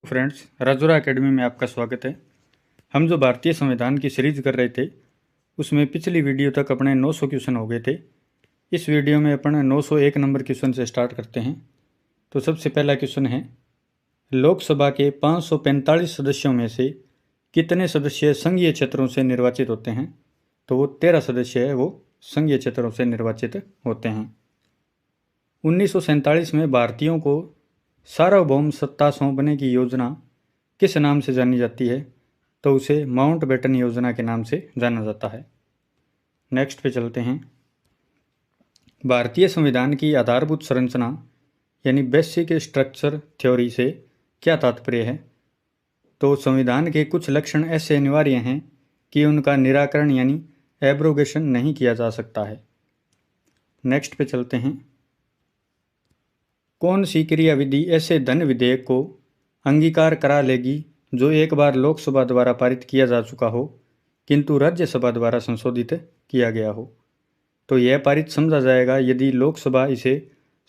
Friends, Rajora academy में आपका स्वागत है। हम जो भारतीय संविधान की सीरीज कर रहे थे उसमें पिछली वीडियो तक अपने 900 क्वेश्चन हो गए थे। इस वीडियो में अपन 901 नंबर क्वेश्चन से स्टार्ट करते हैं। तो सबसे पहला क्वेश्चन है, लोकसभा के 545 सदस्यों में से कितने सदस्य संघीय क्षेत्रों से निर्वाचित होते हैं? तो वो 13 सदस्य है, वो संघीय क्षेत्रों से निर्वाचित होते हैं। 1947 में भारतीयों को सार्वभौम सत्ता सौंपने की योजना किस नाम से जानी जाती है? तो उसे माउंटबेटन योजना के नाम से जाना जाता है। नेक्स्ट पे चलते हैं। भारतीय संविधान की आधारभूत संरचना यानी बेसिक स्ट्रक्चर थ्योरी से क्या तात्पर्य है? तो संविधान के कुछ लक्षण ऐसे अनिवार्य हैं कि उनका निराकरण यानी एब्रोगेशन नहीं किया जा सकता है। नेक्स्ट पे चलते हैं। कौन सी क्रिया विधि ऐसे धन विधेयक को अंगीकार करा लेगी जो एक बार लोकसभा द्वारा पारित किया जा चुका हो किंतु राज्यसभा द्वारा संशोधित किया गया हो? तो यह पारित समझा जाएगा यदि लोकसभा इसे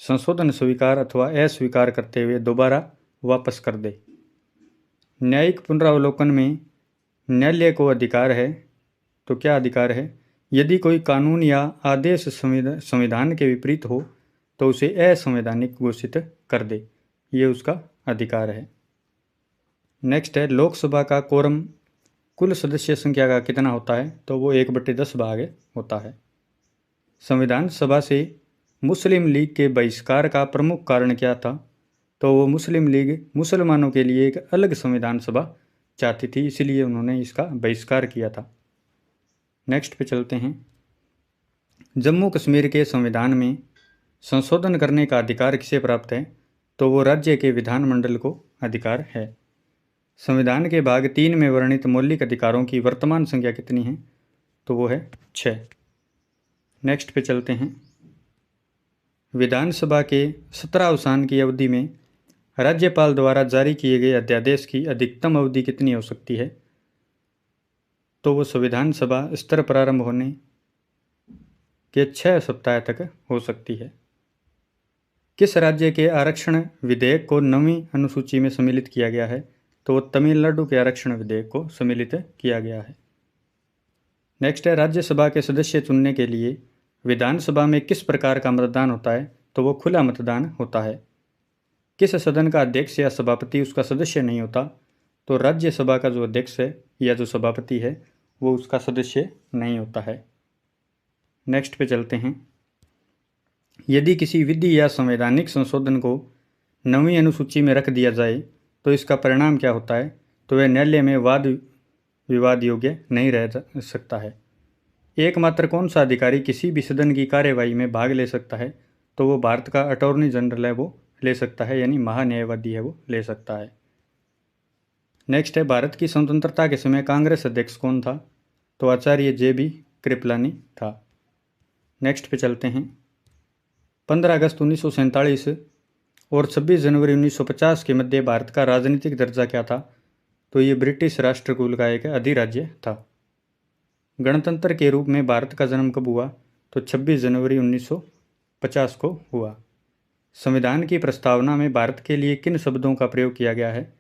संशोधन स्वीकार अथवा अस्वीकार करते हुए दोबारा वापस कर दे। न्यायिक पुनरावलोकन में न्यायालय को अधिकार है। तो क्या अधिकार है? यदि कोई कानून या आदेश संविधान के विपरीत हो तो उसे असंवैधानिक घोषित कर दे, ये उसका अधिकार है। नेक्स्ट है, लोकसभा का कोरम कुल सदस्य संख्या का कितना होता है? तो वो 1/10 भाग होता है। संविधान सभा से मुस्लिम लीग के बहिष्कार का प्रमुख कारण क्या था? तो वो मुस्लिम लीग मुसलमानों के लिए एक अलग संविधान सभा चाहती थी, इसलिए उन्होंने इसका बहिष्कार किया था। नेक्स्ट पे चलते हैं। जम्मू कश्मीर के संविधान में संशोधन करने का अधिकार किसे प्राप्त है? तो वो राज्य के विधानमंडल को अधिकार है। संविधान के भाग 3 में वर्णित मौलिक अधिकारों की वर्तमान संख्या कितनी है? तो वो है 6। नेक्स्ट पे चलते हैं। विधानसभा के सत्रावसान की अवधि में राज्यपाल द्वारा जारी किए गए अध्यादेश की अधिकतम अवधि कितनी हो सकती है? तो वो संविधान सभा स्तर प्रारंभ होने के 6 सप्ताह तक हो सकती है। किस राज्य के आरक्षण विधेयक को 9वीं अनुसूची में सम्मिलित किया गया है? तो वो तमिलनाडु के आरक्षण विधेयक को सम्मिलित किया गया है। नेक्स्ट है, राज्यसभा के सदस्य चुनने के लिए विधानसभा में किस प्रकार का मतदान होता है? तो वो खुला मतदान होता है। किस सदन का अध्यक्ष या सभापति उसका सदस्य नहीं होता? तो राज्यसभा का जो अध्यक्ष है या जो सभापति है वो उसका सदस्य नहीं होता है। नेक्स्ट पे चलते हैं। यदि किसी विधि या संवैधानिक संशोधन को 9वीं अनुसूची में रख दिया जाए तो इसका परिणाम क्या होता है? तो वह न्यायालय में वाद विवाद योग्य नहीं रह सकता है। एकमात्र कौन सा अधिकारी किसी भी सदन की कार्यवाही में भाग ले सकता है? तो वो भारत का अटॉर्नी जनरल है, वो ले सकता है, यानी महान्यायवादी है, वो ले सकता है। नेक्स्ट है, भारत की स्वतंत्रता के समय कांग्रेस अध्यक्ष कौन था? तो आचार्य JB कृपलानी था। नेक्स्ट पे चलते हैं। 15 अगस्त 1947 और 26 जनवरी 1950 के मध्य भारत का राजनीतिक दर्जा क्या था? तो ये ब्रिटिश राष्ट्रकूल का एक अधिराज्य था। गणतंत्र के रूप में भारत का जन्म कब हुआ? तो 26 जनवरी 1950 को हुआ। संविधान की प्रस्तावना में भारत के लिए किन शब्दों का प्रयोग किया गया है?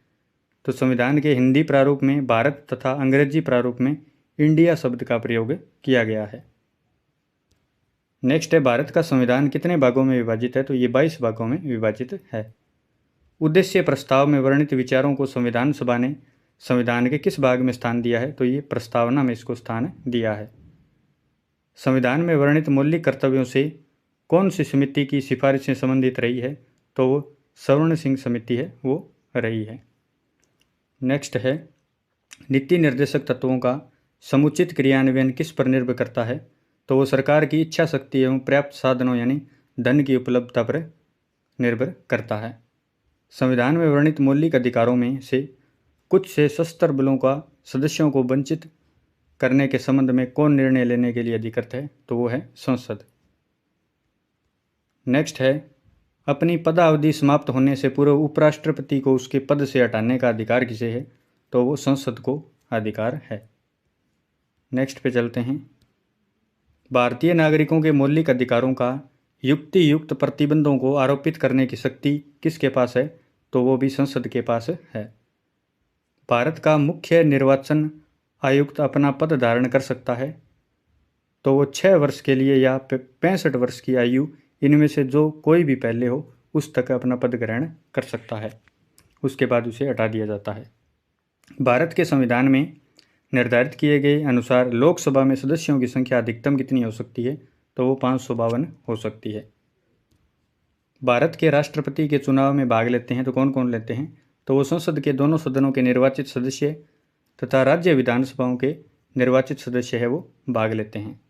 तो संविधान के हिंदी प्रारूप में भारत तथा अंग्रेजी प्रारूप में इंडिया शब्द का प्रयोग किया गया है। नेक्स्ट है, भारत का संविधान कितने भागों में विभाजित है? तो ये 22 भागों में विभाजित है। उद्देश्य प्रस्ताव में वर्णित विचारों को संविधान सभा ने संविधान के किस भाग में स्थान दिया है? तो ये प्रस्तावना में इसको स्थान दिया है। संविधान में वर्णित मौलिक कर्तव्यों से कौन सी समिति की सिफारिशें संबंधित रही है? तो वो स्वर्ण सिंह समिति है, वो रही है। नेक्स्ट है, नीति निर्देशक तत्वों का समुचित क्रियान्वयन किस पर निर्भर करता है? तो वो सरकार की इच्छा शक्ति एवं पर्याप्त साधनों यानी धन की उपलब्धता पर निर्भर करता है। संविधान में वर्णित मौलिक अधिकारों में से कुछ से सशस्त्र बलों का सदस्यों को वंचित करने के संबंध में कौन निर्णय लेने के लिए अधिकृत है? तो वो है संसद। नेक्स्ट है, अपनी पदावधि समाप्त होने से पूर्व उपराष्ट्रपति को उसके पद से हटाने का अधिकार किसे है? तो वो संसद को अधिकार है। नेक्स्ट पे चलते हैं। भारतीय नागरिकों के मौलिक अधिकारों का युक्ति युक्त प्रतिबंधों को आरोपित करने की शक्ति किसके पास है? तो वो भी संसद के पास है। भारत का मुख्य निर्वाचन आयुक्त अपना पद धारण कर सकता है, तो वो 6 वर्ष के लिए या 65 वर्ष की आयु इनमें से जो कोई भी पहले हो उस तक अपना पद ग्रहण कर सकता है। उसके बाद उसे हटा दिया जाता है। भारत के संविधान में निर्धारित किए गए अनुसार लोकसभा में सदस्यों की संख्या अधिकतम कितनी हो सकती है, तो वो 552 हो सकती है। भारत के राष्ट्रपति के चुनाव में भाग लेते हैं तो कौन कौन लेते हैं, तो वो संसद के दोनों सदनों के निर्वाचित सदस्य तथा राज्य विधानसभाओं के निर्वाचित सदस्य है वो भाग लेते हैं।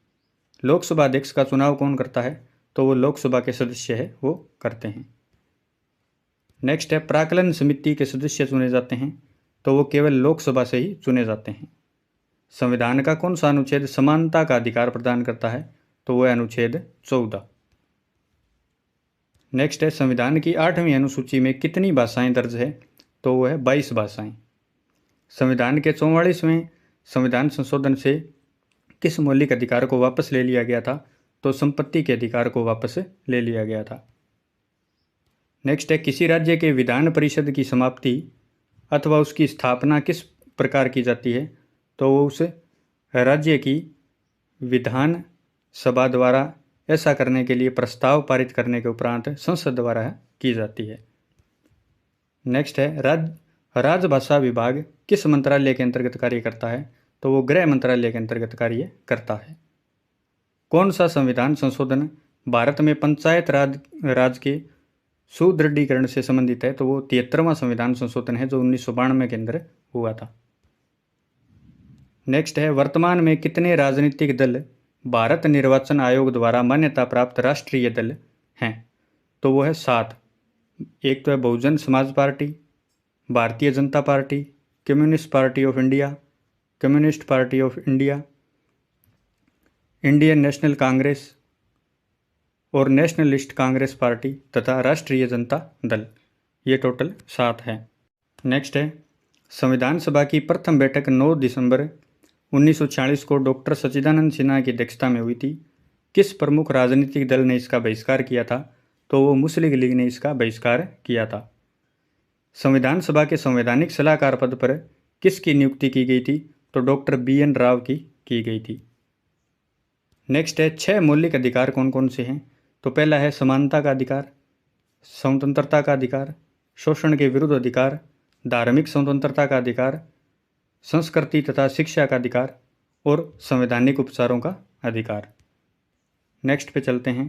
लोकसभा अध्यक्ष का चुनाव कौन करता है, तो वो लोकसभा के सदस्य है वो करते हैं। नेक्स्ट है प्राक्कलन समिति के सदस्य चुने जाते हैं, तो वो केवल लोकसभा से ही चुने जाते हैं। संविधान का कौन सा अनुच्छेद समानता का अधिकार प्रदान करता है, तो वह अनुच्छेद 14। नेक्स्ट है संविधान की 8वीं अनुसूची में कितनी भाषाएं दर्ज है, तो वह है 22 भाषाएं। संविधान के 44वें संविधान संशोधन से किस मौलिक अधिकार को वापस ले लिया गया था, तो संपत्ति के अधिकार को वापस ले लिया गया था। नेक्स्ट है किसी राज्य के विधान परिषद की समाप्ति अथवा उसकी स्थापना किस प्रकार की जाती है, तो वो उस राज्य की विधान सभा द्वारा ऐसा करने के लिए प्रस्ताव पारित करने के उपरांत संसद द्वारा की जाती है। नेक्स्ट है राजभाषा विभाग किस मंत्रालय के अंतर्गत कार्य करता है, तो वो गृह मंत्रालय के अंतर्गत कार्य करता है। कौन सा संविधान संशोधन भारत में पंचायत राज के सुदृढ़ीकरण से संबंधित है, तो वो 73वां संविधान संशोधन है जो 1992 के अंदर हुआ था। नेक्स्ट है वर्तमान में कितने राजनीतिक दल भारत निर्वाचन आयोग द्वारा मान्यता प्राप्त राष्ट्रीय दल हैं, तो वो है 7। एक तो है Bahujan Samaj party, Bharatiya Janata party, communist party of India, communist party of India, Indian national Congress और नेशनलिस्ट कांग्रेस पार्टी तथा राष्ट्रीय जनता दल। ये टोटल 7 हैं। नेक्स्ट है संविधान सभा की प्रथम बैठक 9 दिसंबर 1946 को डॉक्टर सच्चिदानंद सिन्हा की अध्यक्षता में हुई थी। किस प्रमुख राजनीतिक दल ने इसका बहिष्कार किया था, तो वो मुस्लिम लीग ने इसका बहिष्कार किया था। संविधान सभा के संवैधानिक सलाहकार पद पर किसकी नियुक्ति की गई थी, तो डॉक्टर BN राव की गई थी। नेक्स्ट है 6 मौलिक अधिकार कौन कौन से हैं, तो पहला है समानता का अधिकार, स्वतंत्रता का अधिकार, शोषण के विरुद्ध अधिकार, धार्मिक स्वतंत्रता का अधिकार, संस्कृति तथा शिक्षा का अधिकार और संवैधानिक उपचारों का अधिकार। नेक्स्ट पे चलते हैं।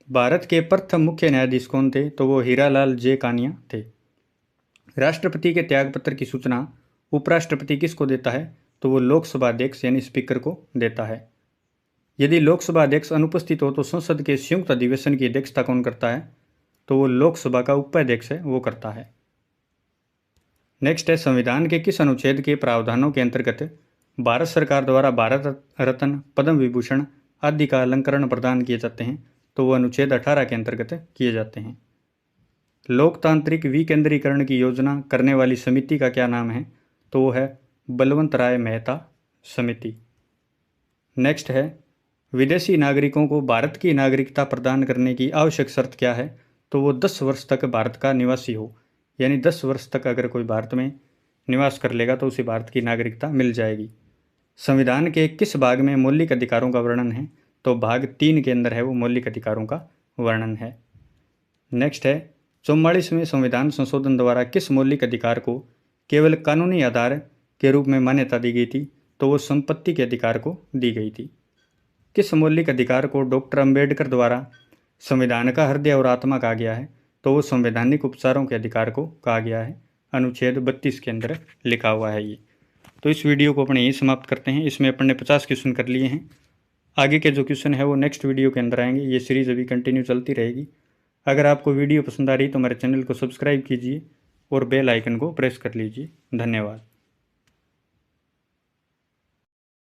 भारत के प्रथम मुख्य न्यायाधीश कौन थे, तो वो हीरालाल जे कानिया थे। राष्ट्रपति के त्यागपत्र की सूचना उपराष्ट्रपति किसको देता है, तो वो लोकसभा अध्यक्ष यानी स्पीकर को देता है। यदि लोकसभा अध्यक्ष अनुपस्थित हो तो संसद के संयुक्त अधिवेशन की अध्यक्षता कौन करता है, तो वो लोकसभा का उपाध्यक्ष है वो करता है। नेक्स्ट है संविधान के किस अनुच्छेद के प्रावधानों के अंतर्गत भारत सरकार द्वारा भारत रत्न, पद्म विभूषण आदि का अलंकरण प्रदान किए जाते हैं, तो वो अनुच्छेद 18 के अंतर्गत किए जाते हैं। लोकतांत्रिक विकेंद्रीकरण की योजना करने वाली समिति का क्या नाम है, तो वो है बलवंत राय मेहता समिति। नेक्स्ट है विदेशी नागरिकों को भारत की नागरिकता प्रदान करने की आवश्यक शर्त क्या है, तो वो 10 वर्ष तक भारत का निवासी हो, यानी 10 वर्ष तक अगर कोई भारत में निवास कर लेगा तो उसे भारत की नागरिकता मिल जाएगी। संविधान के किस भाग में मौलिक अधिकारों का वर्णन है, तो भाग 3 के अंदर है वो मौलिक अधिकारों का वर्णन है। नेक्स्ट है 44वें संविधान संशोधन द्वारा किस मौलिक अधिकार को केवल कानूनी आधार के रूप में मान्यता दी गई थी, तो वो संपत्ति के अधिकार को दी गई थी। किस मौलिक अधिकार को डॉक्टर अंबेडकर द्वारा संविधान का हृदय और आत्मा कहा गया है, तो वो संवैधानिक उपचारों के अधिकार को कहा गया है। अनुच्छेद 32 के अंदर लिखा हुआ है ये। तो इस वीडियो को अपने यहीं समाप्त करते हैं। इसमें अपन ने 50 क्वेश्चन कर लिए हैं। आगे के जो क्वेश्चन है वो नेक्स्ट वीडियो के अंदर आएंगे। ये सीरीज़ अभी कंटिन्यू चलती रहेगी। अगर आपको वीडियो पसंद आ रही तो हमारे चैनल को सब्सक्राइब कीजिए और बेल आइकन को प्रेस कर लीजिए। धन्यवाद।